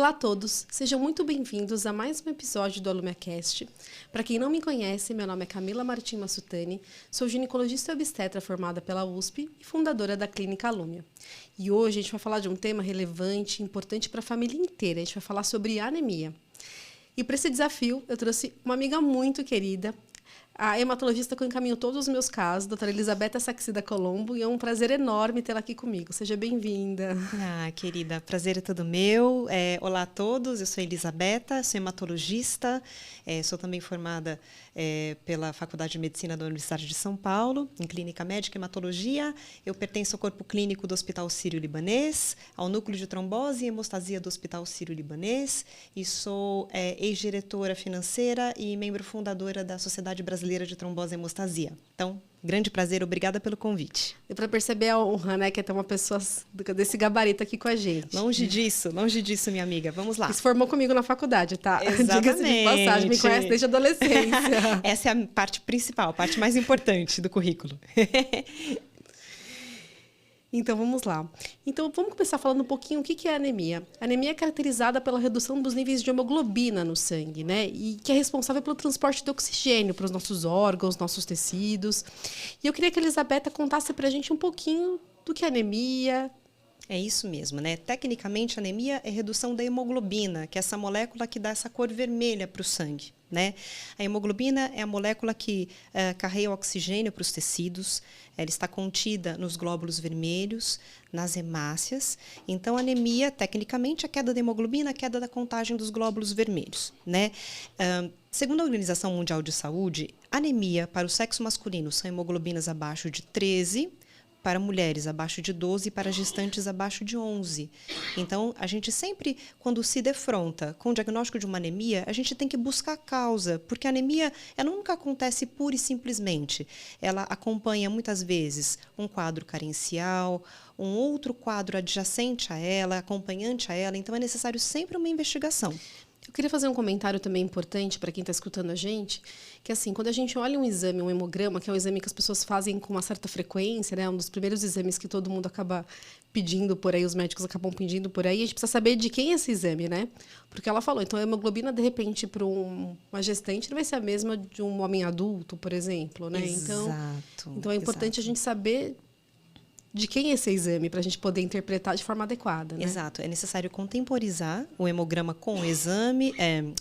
Olá a todos, sejam muito bem-vindos a mais um episódio do AlumiaCast. Para quem não me conhece, meu nome é Camila Martim Massutani, sou ginecologista e obstetra formada pela USP e fundadora da Clínica Alumia. E hoje a gente vai falar de um tema relevante e importante para a família inteira, a gente vai falar sobre anemia. E para esse desafio, eu trouxe uma amiga muito querida, a hematologista que eu encaminho todos os meus casos, doutora Elisabetta Saxida Colombo, e é um prazer enorme tê-la aqui comigo. Seja bem-vinda. Ah, querida, prazer é todo meu. Olá a todos, eu sou Elisabetta, sou hematologista, sou também formada pela Faculdade de Medicina da Universidade de São Paulo, em Clínica Médica e Hematologia. Eu pertenço ao corpo clínico do Hospital Sírio-Libanês, ao Núcleo de Trombose e Hemostasia do Hospital Sírio-Libanês, e sou ex-diretora financeira e membro fundadora da Sociedade Brasileira de Trombose e Hemostasia. Então, grande prazer, obrigada pelo convite. Deu para perceber a honra, né, que é ter uma pessoa desse gabarito aqui com a gente. Longe disso, minha amiga. Vamos lá. E se formou comigo na faculdade, tá? Exatamente. Diga-se de passagem, me conhece desde a adolescência. Essa é a parte principal, a parte mais importante do currículo. Então, vamos lá. Então, vamos começar falando um pouquinho o que é a anemia. A anemia é caracterizada pela redução dos níveis de hemoglobina no sangue, né? E que é responsável pelo transporte de oxigênio para os nossos órgãos, nossos tecidos. E eu queria que a Elisabetta contasse para a gente um pouquinho do que é anemia. É isso mesmo, né? Tecnicamente, a anemia é redução da hemoglobina, que é essa molécula que dá essa cor vermelha para o sangue, né? A hemoglobina é a molécula que carrega o oxigênio para os tecidos, ela está contida nos glóbulos vermelhos, nas hemácias. Então, a anemia, tecnicamente, é a queda da hemoglobina, a queda da contagem dos glóbulos vermelhos, né? Segundo a Organização Mundial de Saúde, anemia para o sexo masculino são hemoglobinas abaixo de 13, para mulheres abaixo de 12 e para gestantes abaixo de 11. Então, a gente sempre, quando se defronta com o diagnóstico de uma anemia, a gente tem que buscar a causa, porque a anemia ela nunca acontece pura e simplesmente. Ela acompanha, muitas vezes, um quadro carencial, um outro quadro adjacente a ela, acompanhante a ela, então é necessário sempre uma investigação. Eu queria fazer um comentário também importante para quem está escutando a gente, que assim, quando a gente olha um exame, um hemograma, que é um exame que as pessoas fazem com uma certa frequência, né, um dos primeiros exames que todo mundo acaba pedindo por aí, os médicos acabam pedindo por aí, a gente precisa saber de quem é esse exame, né? Porque ela falou, então a hemoglobina, de repente, para uma gestante não vai ser a mesma de um homem adulto, por exemplo, né? Então é importante a gente saber de quem é esse exame, para a gente poder interpretar de forma adequada, né? Exato. É necessário contemporizar o hemograma com o exame,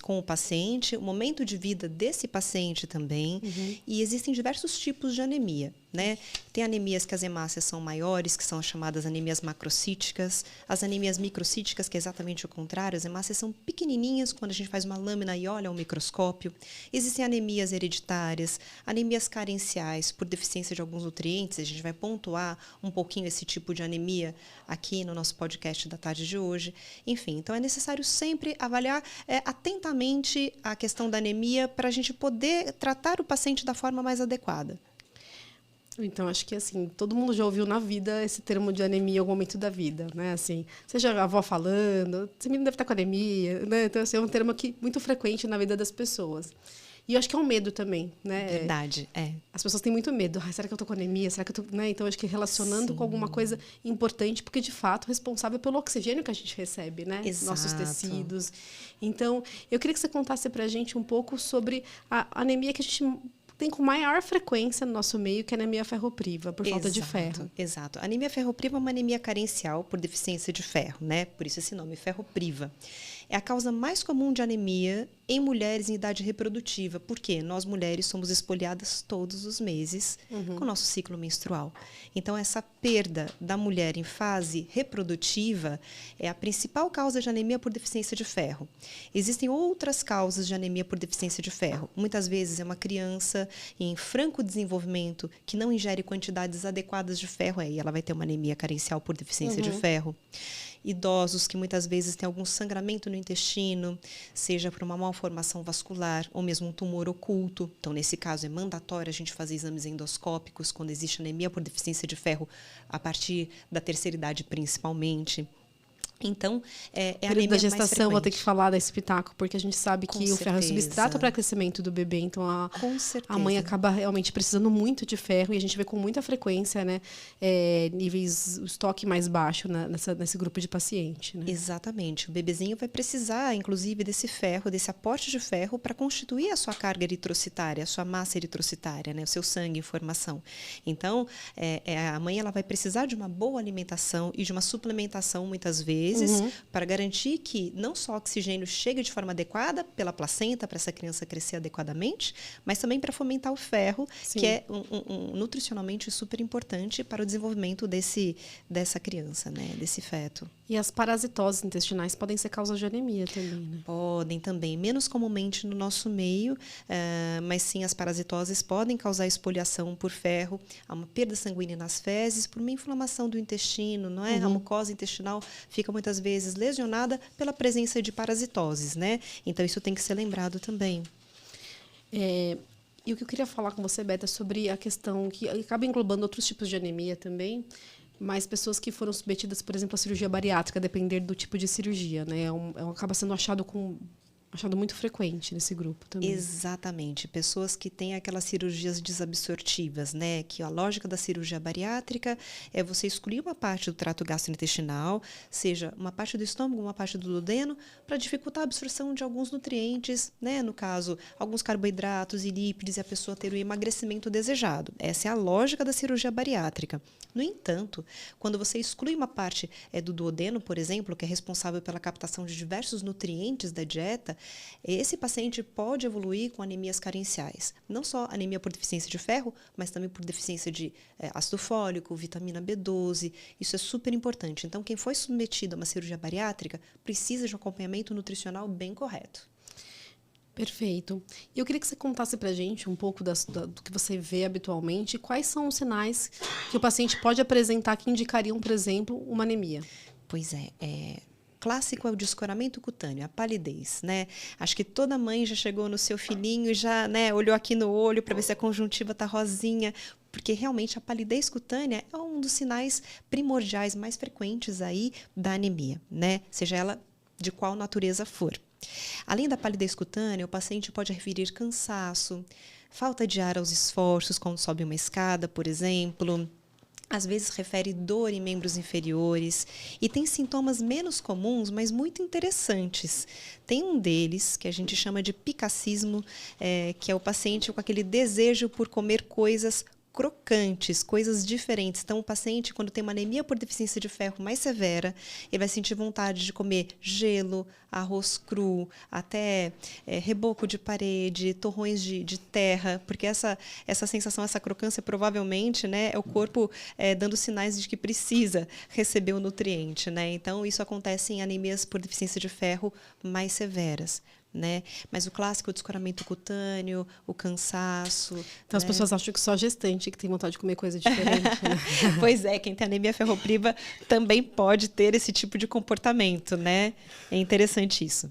com o paciente, o momento de vida desse paciente também. Uhum. E existem diversos tipos de anemia, né? Tem anemias que as hemácias são maiores, que são as chamadas anemias macrocíticas. As anemias microcíticas, que é exatamente o contrário, as hemácias são pequenininhas quando a gente faz uma lâmina e olha ao microscópio. Existem anemias hereditárias, anemias carenciais por deficiência de alguns nutrientes. A gente vai pontuar um pouquinho esse tipo de anemia aqui no nosso podcast da tarde de hoje. Enfim, então é necessário sempre avaliar atentamente a questão da anemia para a gente poder tratar o paciente da forma mais adequada. Então, acho que assim, todo mundo já ouviu na vida esse termo de anemia em algum momento da vida, né? Assim, seja a avó falando, esse menino deve estar com anemia, né? Então, assim, é um termo aqui muito frequente na vida das pessoas. E eu acho que é um medo também, né? Verdade, é. As pessoas têm muito medo. Será que eu estou com anemia? Será que eu tô, né? Então, acho que relacionando com alguma coisa importante, porque, de fato, responsável pelo oxigênio que a gente recebe, né? Exato. Nossos tecidos. Então, eu queria que você contasse pra gente um pouco sobre a anemia que a gente tem com maior frequência no nosso meio, que é a anemia ferropriva, por falta de ferro. Exato. A anemia ferropriva é uma anemia carencial por deficiência de ferro, né? Por isso esse nome, ferropriva. É a causa mais comum de anemia em mulheres em idade reprodutiva, porque nós mulheres somos espoliadas todos os meses com o nosso ciclo menstrual. Então, essa perda da mulher em fase reprodutiva é a principal causa de anemia por deficiência de ferro. Existem outras causas de anemia por deficiência de ferro. Muitas vezes é uma criança em franco desenvolvimento que não ingere quantidades adequadas de ferro, aí ela vai ter uma anemia carencial por deficiência de ferro. Idosos que muitas vezes têm algum sangramento no intestino, seja por uma malformação vascular ou mesmo um tumor oculto. Então, nesse caso, é mandatório a gente fazer exames endoscópicos quando existe anemia por deficiência de ferro a partir da terceira idade, principalmente. Então, é a Período anemia da mais gestação, vou ter que frequente. falar desse pitaco, porque a gente sabe Com que o ferro é o substrato certeza. para crescimento do bebê, então Com a mãe certeza. acaba realmente precisando muito de ferro, e a gente vê com muita frequência, né, níveis, o estoque mais baixo nesse grupo de paciente, né? Exatamente. O bebezinho vai precisar, inclusive, desse ferro, desse aporte de ferro para constituir a sua carga eritrocitária, a sua massa eritrocitária, né? O seu sangue em formação. Então, a mãe ela vai precisar de uma boa alimentação e de uma suplementação, muitas vezes, para garantir que não só o oxigênio chegue de forma adequada pela placenta, para essa criança crescer adequadamente, mas também para fomentar o ferro, Sim. que é nutricionalmente super importante para o desenvolvimento dessa criança, né? Desse feto. E as parasitoses intestinais podem ser causa de anemia também, né? Podem também, menos comumente no nosso meio, mas sim as parasitoses podem causar espoliação por ferro, há uma perda sanguínea nas fezes, por uma inflamação do intestino, não é? A mucosa intestinal fica muitas vezes lesionada pela presença de parasitoses, né? Então isso tem que ser lembrado também. E o que eu queria falar com você, Beta, é sobre a questão que acaba englobando outros tipos de anemia também, mas pessoas que foram submetidas, por exemplo, à cirurgia bariátrica, a depender do tipo de cirurgia, né? Acaba sendo achado muito frequente nesse grupo também. Exatamente. Pessoas que têm aquelas cirurgias desabsortivas, né? Que a lógica da cirurgia bariátrica é você excluir uma parte do trato gastrointestinal, seja uma parte do estômago, uma parte do duodeno, para dificultar a absorção de alguns nutrientes, né? No caso, alguns carboidratos e lípides, e a pessoa ter o emagrecimento desejado. Essa é a lógica da cirurgia bariátrica. No entanto, quando você exclui uma parte do duodeno, por exemplo, que é responsável pela captação de diversos nutrientes da dieta, esse paciente pode evoluir com anemias carenciais. Não só anemia por deficiência de ferro, mas também por deficiência de ácido fólico, vitamina B12. Isso é super importante. Então, quem foi submetido a uma cirurgia bariátrica precisa de um acompanhamento nutricional bem correto. Perfeito. E eu queria que você contasse para a gente um pouco do que você vê habitualmente, e quais são os sinais que o paciente pode apresentar que indicariam, por exemplo, uma anemia. Pois clássico é o descoramento cutâneo, a palidez, né? Acho que toda mãe já chegou no seu filhinho e já, né, olhou aqui no olho para ver se a conjuntiva está rosinha, porque realmente a palidez cutânea é um dos sinais primordiais mais frequentes aí da anemia, né? Seja ela de qual natureza for. Além da palidez cutânea, o paciente pode referir cansaço, falta de ar aos esforços quando sobe uma escada, por exemplo. Às vezes refere dor em membros inferiores e tem sintomas menos comuns, mas muito interessantes. Tem um deles que a gente chama de picacismo, que é o paciente com aquele desejo por comer coisas crocantes, coisas diferentes. Então, o paciente, quando tem uma anemia por deficiência de ferro mais severa, ele vai sentir vontade de comer gelo, arroz cru, até reboco de parede, torrões de terra, porque essa sensação, essa crocância, provavelmente, né, é o corpo dando sinais de que precisa receber o nutriente, né? Então, isso acontece em anemias por deficiência de ferro mais severas. Né? Mas o clássico, o descoramento cutâneo, o cansaço. Então, as pessoas acham que só gestante que tem vontade de comer coisa diferente. Né? Pois é, quem tem anemia ferropriva também pode ter esse tipo de comportamento, né? É interessante isso.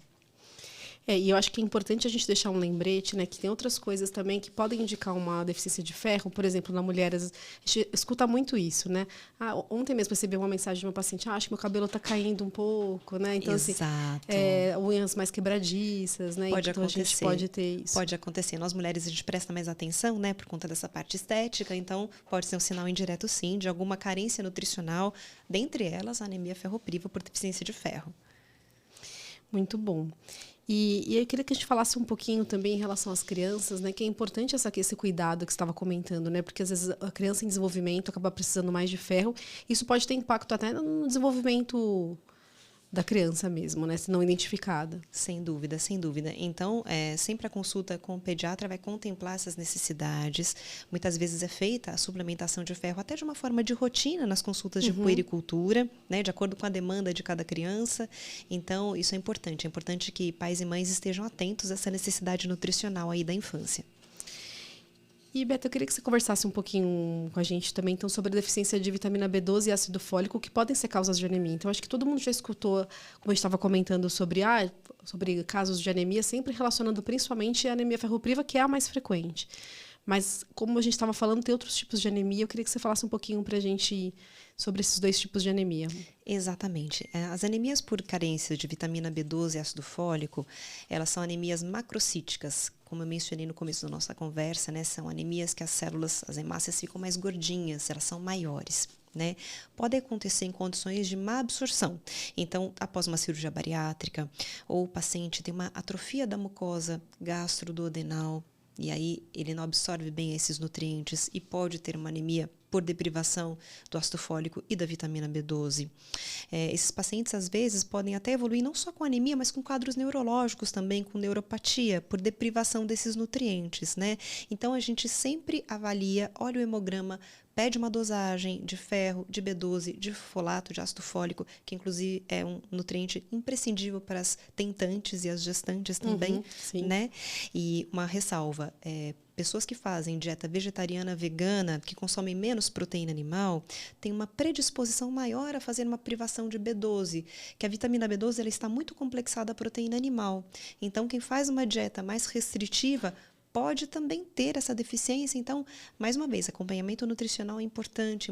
E eu acho que é importante a gente deixar um lembrete, né, que tem outras coisas também que podem indicar uma deficiência de ferro. Por exemplo, na mulher, a gente escuta muito isso, né? Ontem mesmo recebi uma mensagem de uma paciente, acho que meu cabelo está caindo um pouco, né? Então, exato. Assim, unhas mais quebradiças, né? Pode então, acontecer. A gente pode ter isso. Pode acontecer. Nós, mulheres, a gente presta mais atenção, né, por conta dessa parte estética. Então, pode ser um sinal indireto, sim, de alguma carência nutricional, dentre elas, a anemia ferropriva por deficiência de ferro. Muito bom. E eu queria que a gente falasse um pouquinho também em relação às crianças, né? Que é importante esse cuidado que você estava comentando, né? Porque às vezes a criança em desenvolvimento acaba precisando mais de ferro. Isso pode ter impacto até no desenvolvimento da criança mesmo, né? Se não identificada. Sem dúvida, sem dúvida. Então, sempre a consulta com o pediatra vai contemplar essas necessidades. Muitas vezes é feita a suplementação de ferro até de uma forma de rotina nas consultas de puericultura, né? De acordo com a demanda de cada criança. Então, isso é importante. É importante que pais e mães estejam atentos a essa necessidade nutricional aí da infância. E, Beta, eu queria que você conversasse um pouquinho com a gente também então, sobre a deficiência de vitamina B12 e ácido fólico, que podem ser causas de anemia. Então, acho que todo mundo já escutou, como a gente estava comentando, sobre casos de anemia, sempre relacionando principalmente a anemia ferropriva, que é a mais frequente. Mas, como a gente estava falando, tem outros tipos de anemia. Eu queria que você falasse um pouquinho para a gente sobre esses 2 tipos de anemia. Exatamente. As anemias por carência de vitamina B12 e ácido fólico, elas são anemias macrocíticas. Como eu mencionei no começo da nossa conversa, né, são anemias que as células, as hemácias ficam mais gordinhas, elas são maiores. Né? Pode acontecer em condições de má absorção. Então, após uma cirurgia bariátrica, ou o paciente tem uma atrofia da mucosa gastroduodenal, e aí ele não absorve bem esses nutrientes e pode ter uma anemia por deprivação do ácido fólico e da vitamina B12. Esses pacientes, às vezes, podem até evoluir não só com anemia, mas com quadros neurológicos também, com neuropatia, por deprivação desses nutrientes, né? Então, a gente sempre avalia, olha o hemograma, pede uma dosagem de ferro, de B12, de folato, de ácido fólico, que inclusive é um nutriente imprescindível para as tentantes e as gestantes também, né? E uma ressalva, pessoas que fazem dieta vegetariana, vegana, que consomem menos proteína animal, têm uma predisposição maior a fazer uma privação de B12, que a vitamina B12 ela está muito complexada à proteína animal. Então, quem faz uma dieta mais restritiva pode também ter essa deficiência. Então, mais uma vez, acompanhamento nutricional é importante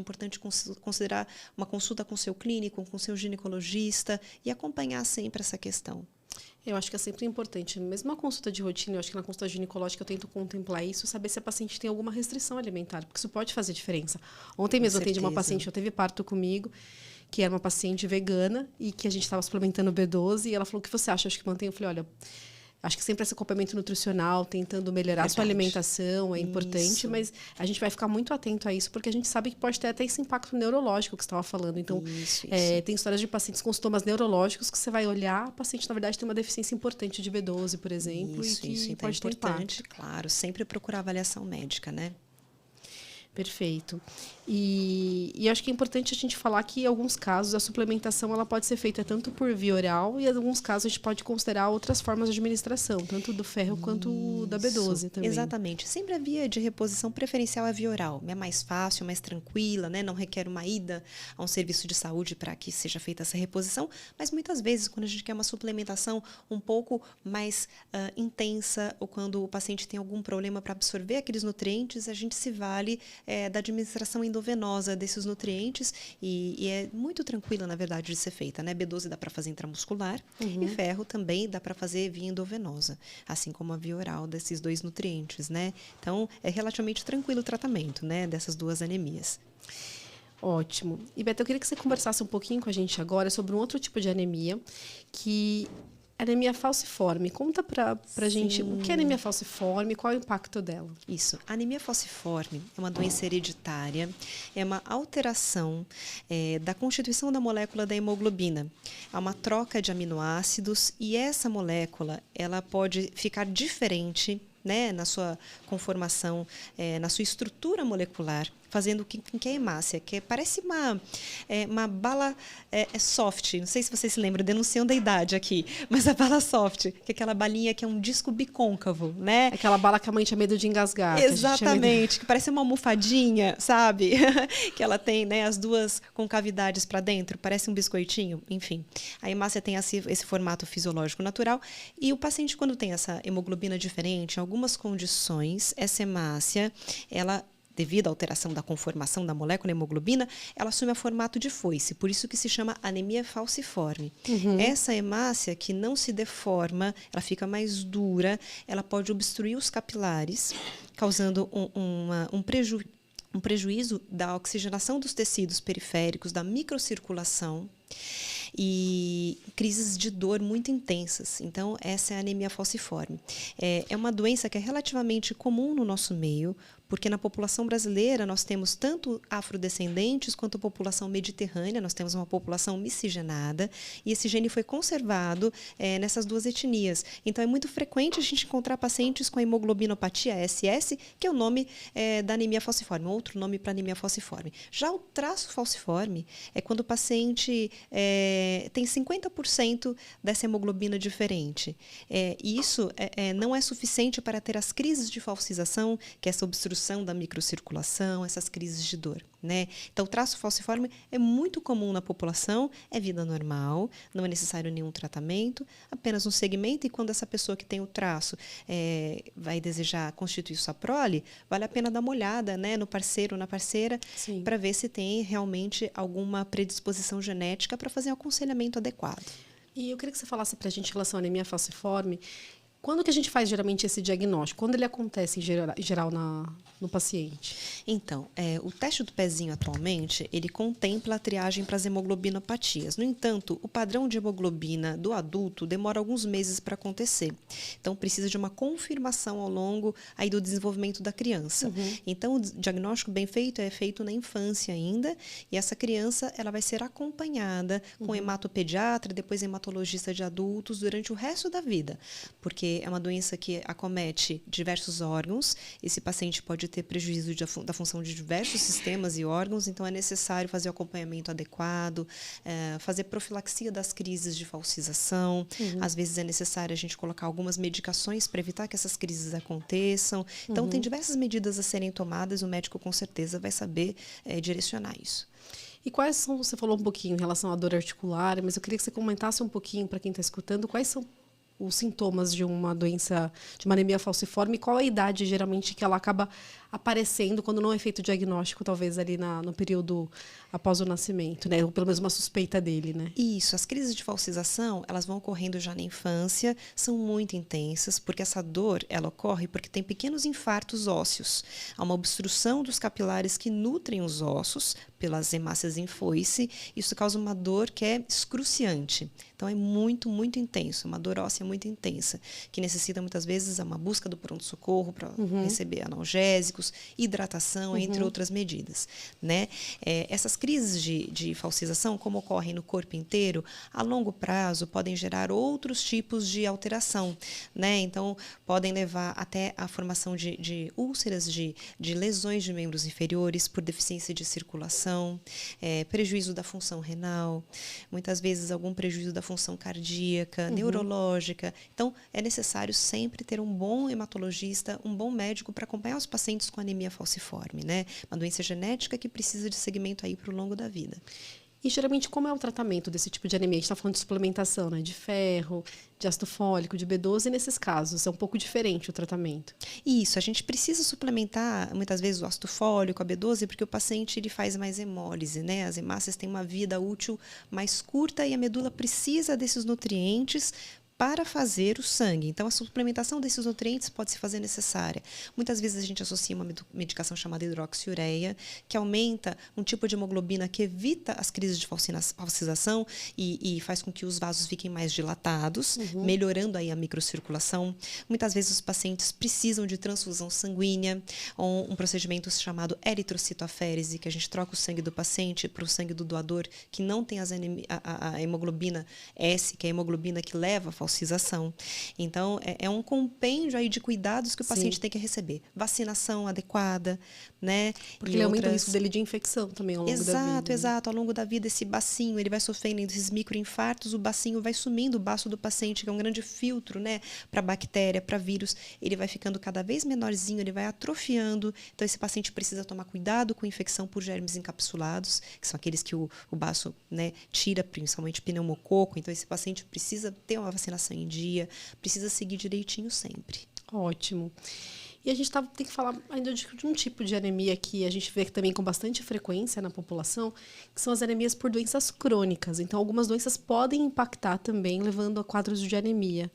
considerar uma consulta com seu clínico, com seu ginecologista e acompanhar sempre essa questão. Eu acho que é sempre importante, mesmo a consulta de rotina, eu acho que na consulta ginecológica eu tento contemplar isso, saber se a paciente tem alguma restrição alimentar, porque isso pode fazer diferença. Ontem mesmo eu atendi uma paciente, eu teve parto comigo, que era uma paciente vegana e que a gente estava suplementando B12 e ela falou, o que você acha? Acho que mantém. Eu falei, olha, acho que sempre esse acompanhamento nutricional, tentando melhorar a sua alimentação é importante, mas a gente vai ficar muito atento a isso, porque a gente sabe que pode ter até esse impacto neurológico que você estava falando. Então, tem histórias de pacientes com sintomas neurológicos que você vai olhar, a paciente, na verdade, tem uma deficiência importante de B12, por exemplo, e que então pode ter impacto. Claro, sempre procurar avaliação médica, né? Perfeito. E acho que é importante a gente falar que, em alguns casos, a suplementação ela pode ser feita tanto por via oral e, em alguns casos, a gente pode considerar outras formas de administração, tanto do ferro quanto da B12 também. Exatamente. Sempre a via de reposição preferencial é a via oral. É mais fácil, mais tranquila, né? Não requer uma ida a um serviço de saúde para que seja feita essa reposição, mas muitas vezes, quando a gente quer uma suplementação um pouco mais intensa ou quando o paciente tem algum problema para absorver aqueles nutrientes, a gente se vale da administração endovenosa desses nutrientes e é muito tranquila, na verdade, de ser feita, né? B12 dá para fazer intramuscular e ferro também dá para fazer via endovenosa, assim como a via oral desses 2 nutrientes, né? Então, é relativamente tranquilo o tratamento, né, dessas 2 anemias. Ótimo. E, Beto, eu queria que você conversasse um pouquinho com a gente agora sobre um outro tipo de anemia, que anemia falciforme. Conta pra gente o que é anemia falciforme e qual é o impacto dela. Isso. A anemia falciforme é uma doença hereditária, é uma alteração da constituição da molécula da hemoglobina. Há uma troca de aminoácidos e essa molécula ela pode ficar diferente, né, na sua conformação, na sua estrutura molecular, fazendo com que a hemácia, que parece uma bala soft, não sei se vocês se lembram, denunciando a idade aqui, mas a bala soft, que é aquela balinha que é um disco bicôncavo, né? Aquela bala que a mãe tinha medo de engasgar. Exatamente, que parece uma almofadinha, sabe? Que ela tem, né, as 2 concavidades para dentro, parece um biscoitinho, enfim. A hemácia tem esse formato fisiológico natural e o paciente, quando tem essa hemoglobina diferente, em algumas condições, essa hemácia, ela devido à alteração da conformação da molécula hemoglobina, ela assume o formato de foice, por isso que se chama anemia falciforme. Essa hemácia que não se deforma, ela fica mais dura, ela pode obstruir os capilares, causando um prejuízo da oxigenação dos tecidos periféricos, da microcirculação e crises de dor muito intensas. Então, essa é a anemia falciforme. É uma doença que é relativamente comum no nosso meio, porque na população brasileira nós temos tanto afrodescendentes quanto a população mediterrânea, nós temos uma população miscigenada, e esse gene foi conservado nessas 2 etnias. Então, é muito frequente a gente encontrar pacientes com hemoglobinopatia SS, que é o nome da anemia falciforme, outro nome para anemia falciforme. Já o traço falciforme é quando o paciente tem 50% dessa hemoglobina diferente. E isso não é suficiente para ter as crises de falcização, que é essa obstrução obstrução da microcirculação, essas crises de dor, né? Então, o traço falciforme é muito comum na população, é vida normal, não é necessário nenhum tratamento, apenas um segmento, e quando essa pessoa que tem o traço vai desejar constituir sua prole, vale a pena dar uma olhada, né, no parceiro ou na parceira, para ver se tem realmente alguma predisposição genética para fazer um aconselhamento adequado. E eu queria que você falasse para a gente em relação à anemia falciforme. Quando que a gente faz geralmente esse diagnóstico? Quando ele acontece em geral no paciente? Então, o teste do pezinho atualmente, ele contempla a triagem para as hemoglobinopatias. No entanto, o padrão de hemoglobina do adulto demora alguns meses para acontecer. Então, precisa de uma confirmação ao longo aí do desenvolvimento da criança. Então, o diagnóstico bem feito é feito na infância ainda, e essa criança ela vai ser acompanhada com hematopediatra, depois hematologista de adultos durante o resto da vida, porque é uma doença que acomete diversos órgãos. Esse paciente pode ter prejuízo da função de diversos sistemas e órgãos, então é necessário fazer o acompanhamento adequado, fazer profilaxia das crises de falcização. Às vezes é necessário a gente colocar algumas medicações para evitar que essas crises aconteçam. Então, tem diversas medidas a serem tomadas, o médico com certeza vai saber direcionar isso. E quais são, você falou um pouquinho em relação à dor articular, mas eu queria que você comentasse um pouquinho para quem está escutando, quais são os sintomas de uma doença, de uma anemia falciforme, e qual a idade geralmente que ela acaba aparecendo quando não é feito o diagnóstico, talvez ali no período após o nascimento, né? Ou pelo menos uma suspeita dele, né? Isso, as crises de falcização, elas vão ocorrendo já na infância, são muito intensas, porque essa dor, ela ocorre porque tem pequenos infartos ósseos. Há uma obstrução dos capilares que nutrem os ossos pelas hemácias em foice, isso causa uma dor que é excruciante. Então, é muito, muito intenso, uma dor óssea muito intensa, que necessita muitas vezes uma busca do pronto-socorro para receber analgésicos, hidratação, entre outras medidas, né? Essas crises de falcização, como ocorrem no corpo inteiro, a longo prazo podem gerar outros tipos de alteração, né? Então, podem levar até a formação de úlceras, de lesões de membros inferiores por deficiência de circulação, prejuízo da função renal, muitas vezes algum prejuízo da função cardíaca, neurológica. Então, é necessário sempre ter um bom hematologista, um bom médico para acompanhar os pacientes com anemia falciforme, né? Uma doença genética que precisa de segmento aí para o longo da vida. E geralmente, como é o tratamento desse tipo de anemia? A gente está falando de suplementação, né? De ferro, de ácido fólico, de B12, e nesses casos é um pouco diferente o tratamento. Isso, a gente precisa suplementar muitas vezes o ácido fólico, a B12, porque o paciente ele faz mais hemólise, né? As hemácias têm uma vida útil mais curta e a medula precisa desses nutrientes para fazer o sangue. Então, a suplementação desses nutrientes pode se fazer necessária. Muitas vezes a gente associa uma medicação chamada hidroxiureia, que aumenta um tipo de hemoglobina que evita as crises de falcização e faz com que os vasos fiquem mais dilatados, melhorando aí a microcirculação. Muitas vezes os pacientes precisam de transfusão sanguínea, ou um procedimento chamado eritrocitoaférese, que a gente troca o sangue do paciente para o sangue do doador, que não tem a hemoglobina S, que é a hemoglobina que leva a falcização. Então, é um compêndio aí de cuidados que o paciente tem que receber. Vacinação adequada, né? Porque ele aumenta o risco dele de infecção também ao longo da vida. Exato. Ao longo da vida, esse bacinho, ele vai sofrendo esses microinfartos, o bacinho vai sumindo, o baço do paciente, que é um grande filtro, né? Para bactéria, para vírus, ele vai ficando cada vez menorzinho, ele vai atrofiando. Então, esse paciente precisa tomar cuidado com infecção por germes encapsulados, que são aqueles que o baço, né, tira, principalmente pneumococo. Então, esse paciente precisa ter uma vacinação em dia, precisa seguir direitinho sempre. Ótimo. E a gente tem que falar ainda de um tipo de anemia que a gente vê também com bastante frequência na população, que são as anemias por doenças crônicas. Então, algumas doenças podem impactar também, levando a quadros de anemia.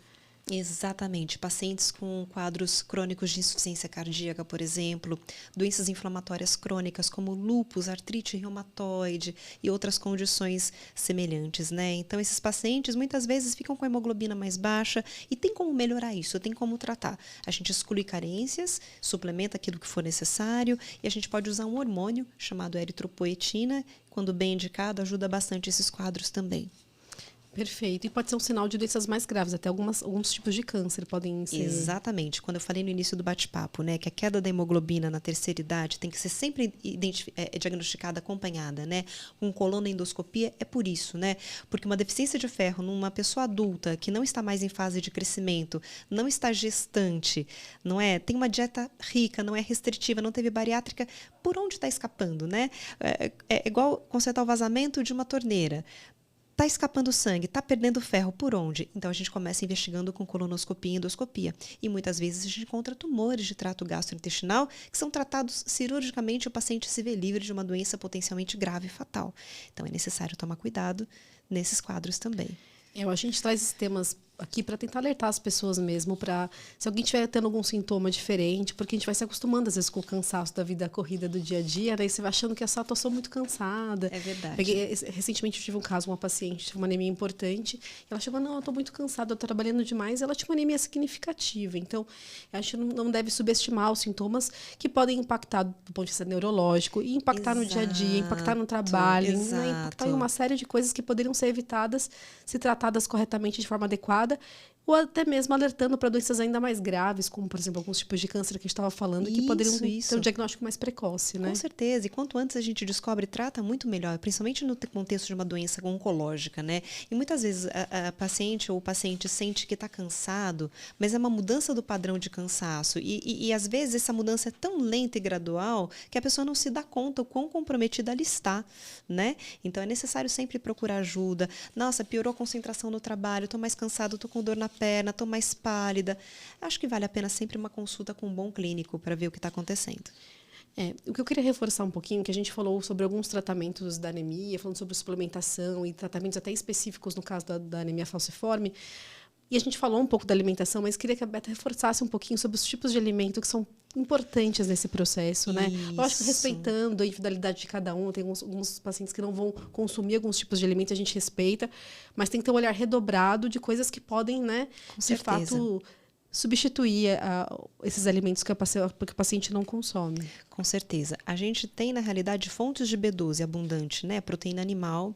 Exatamente. Pacientes com quadros crônicos de insuficiência cardíaca, por exemplo, doenças inflamatórias crônicas como lúpus, artrite reumatoide e outras condições semelhantes, né? Então, esses pacientes muitas vezes ficam com a hemoglobina mais baixa e tem como melhorar isso, tem como tratar. A gente exclui carências, suplementa aquilo que for necessário e a gente pode usar um hormônio chamado eritropoetina, quando bem indicado, ajuda bastante esses quadros também. Perfeito. E pode ser um sinal de doenças mais graves, até alguns tipos de câncer podem ser... Exatamente. Quando eu falei no início do bate-papo, né, que a queda da hemoglobina na terceira idade tem que ser sempre diagnosticada, acompanhada, né? Com colonoendoscopia é por isso, né? Porque uma deficiência de ferro numa pessoa adulta que não está mais em fase de crescimento, não está gestante, não é? Tem uma rica, não é restritiva, não teve bariátrica, por onde está escapando, né? É igual consertar o vazamento de uma torneira. Está escapando sangue, está perdendo ferro, por onde? Então, a gente começa investigando com colonoscopia e endoscopia. E muitas vezes a gente encontra tumores de trato gastrointestinal que são tratados cirurgicamente e o paciente se vê livre de uma doença potencialmente grave e fatal. Então, é necessário tomar cuidado nesses quadros também. A gente traz esses temas aqui para tentar alertar as pessoas mesmo, para se alguém estiver tendo algum sintoma diferente, porque a gente vai se acostumando às vezes com o cansaço da vida corrida do dia a dia, né? E você vai achando que é só eu sou muito cansada. É verdade. Recentemente eu tive um caso, uma paciente tinha uma anemia importante, e ela chegou, não, eu estou muito cansada, eu estou trabalhando demais, e ela tinha uma anemia significativa. Então, a gente não deve subestimar os sintomas que podem impactar do ponto de vista neurológico, e impactar no dia a dia, impactar no trabalho, né? Impactar em uma série de coisas que poderiam ser evitadas se tratadas corretamente de forma adequada, ou até mesmo alertando para doenças ainda mais graves, como, por exemplo, alguns tipos de câncer que a gente estava falando, que poderiam ter um diagnóstico mais precoce, né? Com certeza. E quanto antes a gente descobre e trata, muito melhor, principalmente no contexto de uma doença oncológica, né? E muitas vezes a paciente ou o paciente sente que está cansado, mas é uma mudança do padrão de cansaço. E às vezes essa mudança é tão lenta e gradual que a pessoa não se dá conta o quão comprometida ela está, né? Então é necessário sempre procurar ajuda. Nossa, piorou a concentração no trabalho, estou mais cansado, estou com dor na perna, estou mais pálida. Acho que vale a pena sempre uma consulta com um bom clínico para ver o que está acontecendo. O que eu queria reforçar um pouquinho, que a gente falou sobre alguns tratamentos da anemia, falando sobre suplementação e tratamentos até específicos no caso da anemia falciforme. E a gente falou um pouco da alimentação, mas queria que a Beta reforçasse um pouquinho sobre os tipos de alimento que são importantes nesse processo, né? Lógico, respeitando a individualidade de cada um. Tem alguns pacientes que não vão consumir alguns tipos de alimento, a gente respeita, mas tem que ter um olhar redobrado de coisas que podem, né, de fato, substituir esses alimentos que o paciente não consome. Com certeza. A gente tem, na realidade, fontes de B12 abundante, né? Proteína animal.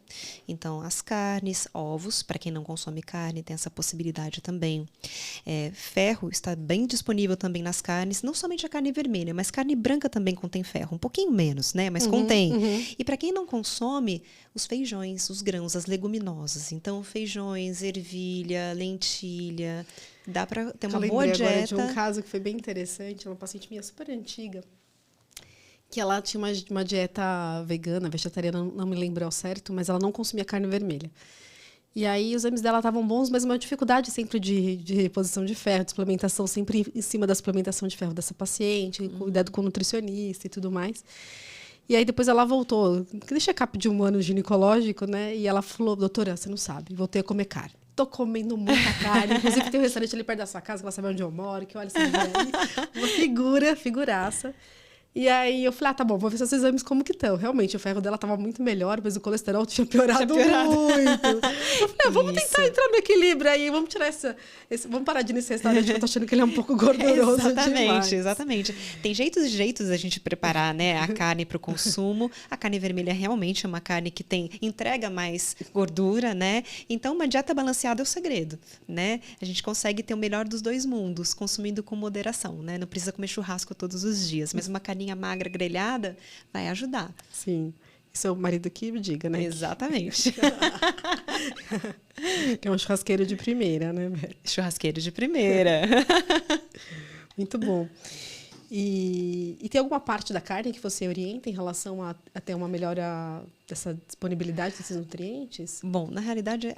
Então, as carnes, ovos, para quem não consome carne, tem essa possibilidade também. Ferro está bem disponível também nas carnes, não somente a carne vermelha, mas carne branca também contém ferro. Um pouquinho menos, né? Mas contém. E para quem não consome, os feijões, os grãos, as leguminosas. Então, feijões, ervilha, lentilha. Dá para ter uma boa dieta. Agora de um caso que foi bem interessante, uma paciente minha super antiga, que ela tinha uma dieta vegana, vegetariana, não me lembro ao certo, mas ela não consumia carne vermelha. E aí os exames dela estavam bons, mas uma dificuldade sempre de reposição de ferro, de suplementação, sempre em cima da suplementação de ferro dessa paciente, cuidado com o nutricionista e tudo mais. E aí depois ela voltou, aquele check-up de um ano ginecológico, né? E ela falou, doutora, você não sabe, voltei a comer carne. Tô comendo muita carne. Inclusive tem um restaurante ali perto da sua casa, que ela sabe onde eu moro, que olha essa mulher aí, uma figuraça. E aí eu falei, tá bom, vou ver seus exames como que estão. Realmente, o ferro dela estava muito melhor, mas o colesterol tinha piorado muito. Eu falei, vamos tentar entrar no equilíbrio aí, vamos tirar vamos parar de ir nesse restaurante, que eu tô achando que ele é um pouco gorduroso demais. Exatamente. Tem jeitos e jeitos da gente preparar, né, a carne para o consumo. A carne vermelha realmente é uma carne que entrega mais gordura, né? Então, uma dieta balanceada é o segredo, né? A gente consegue ter o melhor dos dois mundos, consumindo com moderação, né? Não precisa comer churrasco todos os dias, mas uma carninha magra, grelhada, vai ajudar. Sim. E seu marido que me diga, né? Exatamente. Que é um churrasqueiro de primeira, né? Churrasqueiro de primeira. Muito bom. E tem alguma parte da carne que você orienta em relação a ter uma melhora dessa disponibilidade desses nutrientes? Bom, na realidade,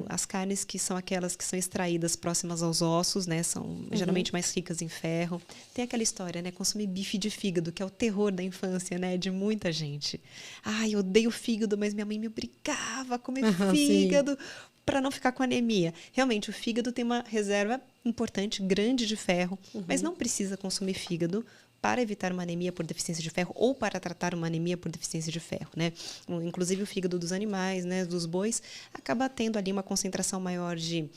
as carnes que são aquelas que são extraídas próximas aos ossos, né, são geralmente mais ricas em ferro. Tem aquela história, né, consumir bife de fígado, que é o terror da infância, né, de muita gente. Ai, eu odeio fígado, mas minha mãe me obrigava a comer fígado para não ficar com anemia. Realmente, o fígado tem uma reserva importante, grande de ferro, mas não precisa consumir fígado para evitar uma anemia por deficiência de ferro ou para tratar uma anemia por deficiência de ferro, né? Inclusive o fígado dos animais, né, dos bois, acaba tendo ali uma concentração maior de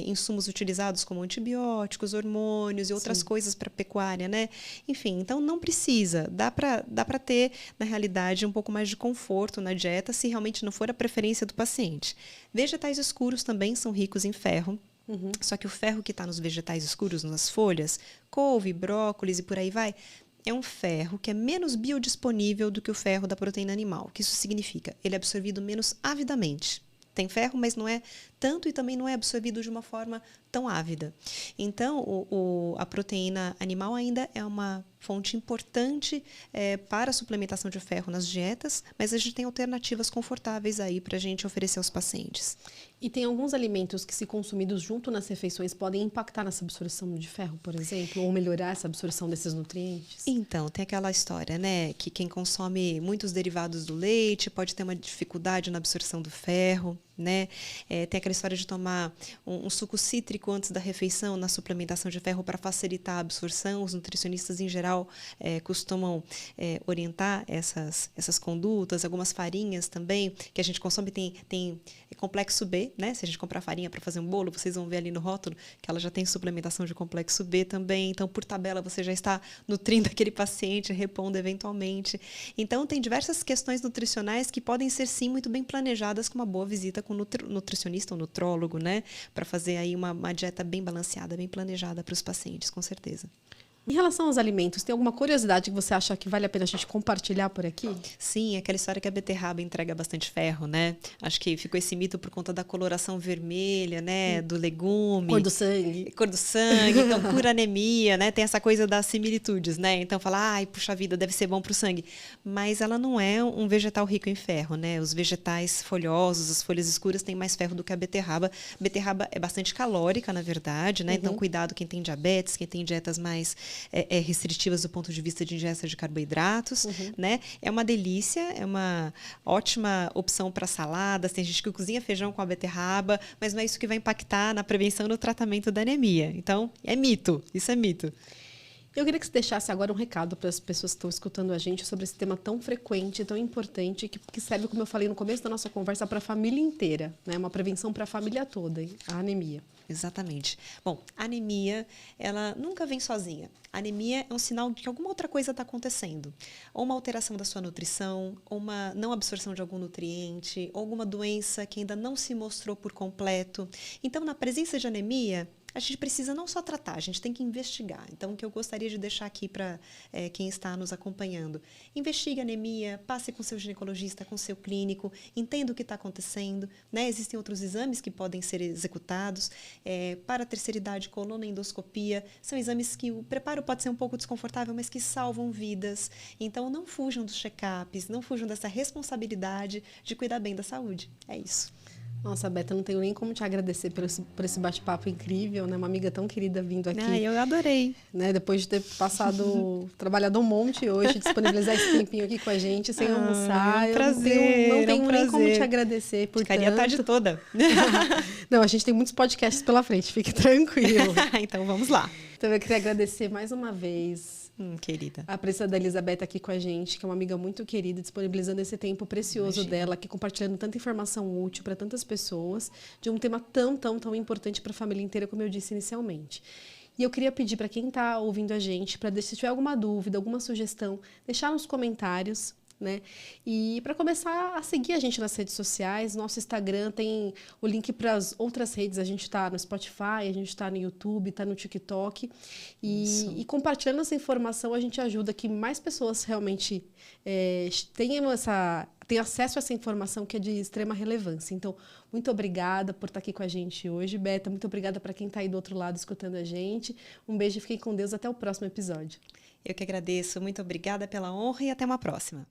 insumos utilizados como antibióticos, hormônios e outras coisas para pecuária, né? Enfim, então não precisa, dá para ter, na realidade, um pouco mais de conforto na dieta se realmente não for a preferência do paciente. Vegetais escuros também são ricos em ferro. Só que o ferro que está nos vegetais escuros, nas folhas, couve, brócolis e por aí vai, é um ferro que é menos biodisponível do que o ferro da proteína animal. O que isso significa? Ele é absorvido menos avidamente. Tem ferro, mas não é tanto e também não é absorvido de uma forma tão ávida. Então, a proteína animal ainda é uma fonte importante para a suplementação de ferro nas dietas, mas a gente tem alternativas confortáveis aí para a gente oferecer aos pacientes. E tem alguns alimentos que, se consumidos junto nas refeições, podem impactar nessa absorção de ferro, por exemplo, ou melhorar essa absorção desses nutrientes? Então, tem aquela história, né, que quem consome muitos derivados do leite pode ter uma dificuldade na absorção do ferro, né? Tem aquela história de tomar um suco cítrico antes da refeição na suplementação de ferro para facilitar a absorção. Os nutricionistas, em geral, costumam orientar essas condutas. Algumas farinhas também que a gente consome tem complexo B, né? Se a gente comprar farinha para fazer um bolo, vocês vão ver ali no rótulo que ela já tem suplementação de complexo B também. Então, por tabela, você já está nutrindo aquele paciente, repondo eventualmente. Então, tem diversas questões nutricionais que podem ser, sim, muito bem planejadas com uma boa visita com nutricionista ou nutrólogo, né? Para fazer aí uma dieta bem balanceada, bem planejada para os pacientes, com certeza. Em relação aos alimentos, tem alguma curiosidade que você acha que vale a pena a gente compartilhar por aqui? Sim, aquela história que a beterraba entrega bastante ferro, né? Acho que ficou esse mito por conta da coloração vermelha, né? Do legume. Cor do sangue. Cor do sangue, então cura anemia, né? Tem essa coisa das similitudes, né? Então fala, ai, puxa vida, deve ser bom para o sangue. Mas ela não é um vegetal rico em ferro, né? Os vegetais folhosos, as folhas escuras têm mais ferro do que a beterraba. A beterraba é bastante calórica, na verdade, né? Então cuidado quem tem diabetes, quem tem dietas mais restritivas do ponto de vista de ingesta de carboidratos, né? É uma delícia, é uma ótima opção para saladas. Tem gente que cozinha feijão com a beterraba, mas não é isso que vai impactar na prevenção e no tratamento da anemia. Então, é mito, isso é mito. Eu queria que você deixasse agora um recado para as pessoas que estão escutando a gente sobre esse tema tão frequente, tão importante, que serve, como eu falei no começo da nossa conversa, para a família inteira, né? Uma prevenção para a família toda, hein? A anemia. Exatamente. Bom, a anemia, ela nunca vem sozinha. A anemia é um sinal de que alguma outra coisa está acontecendo. Ou uma alteração da sua nutrição, ou uma não absorção de algum nutriente, ou alguma doença que ainda não se mostrou por completo. Então, na presença de anemia, a gente precisa não só tratar, a gente tem que investigar. Então, o que eu gostaria de deixar aqui para quem está nos acompanhando: investigue a anemia, passe com seu ginecologista, com seu clínico, entenda o que está acontecendo, né? Existem outros exames que podem ser executados. Para a terceira idade, colonoendoscopia, são exames que o preparo pode ser um pouco desconfortável, mas que salvam vidas. Então, não fujam dos check-ups, não fujam dessa responsabilidade de cuidar bem da saúde. É isso. Nossa, Beta, não tenho nem como te agradecer por esse bate-papo incrível, né? Uma amiga tão querida vindo aqui. Eu adorei. Né? Depois de ter trabalhado um monte hoje, disponibilizar esse tempinho aqui com a gente, sem almoçar. É um prazer, não tenho nem como te agradecer por Ficaria a tarde toda. Não, a gente tem muitos podcasts pela frente, fique tranquilo. Então, vamos lá. Então, eu queria agradecer mais uma vez querida. a presença da Elizabeth aqui com a gente, que é uma amiga muito querida, disponibilizando esse tempo precioso dela, aqui compartilhando tanta informação útil para tantas pessoas, de um tema tão, tão, tão importante para a família inteira, como eu disse inicialmente. E eu queria pedir para quem está ouvindo a gente, para se tiver alguma dúvida, alguma sugestão, deixar nos comentários, né? E para começar a seguir a gente nas redes sociais, nosso Instagram tem o link para as outras redes. A gente está no Spotify, a gente está no YouTube, está no TikTok. E compartilhando essa informação, a gente ajuda que mais pessoas realmente tenham acesso a essa informação que é de extrema relevância. Então, muito obrigada por estar aqui com a gente hoje, Beta. Muito obrigada para quem está aí do outro lado escutando a gente. Um beijo e fiquem com Deus. Até o próximo episódio. Eu que agradeço. Muito obrigada pela honra e até uma próxima.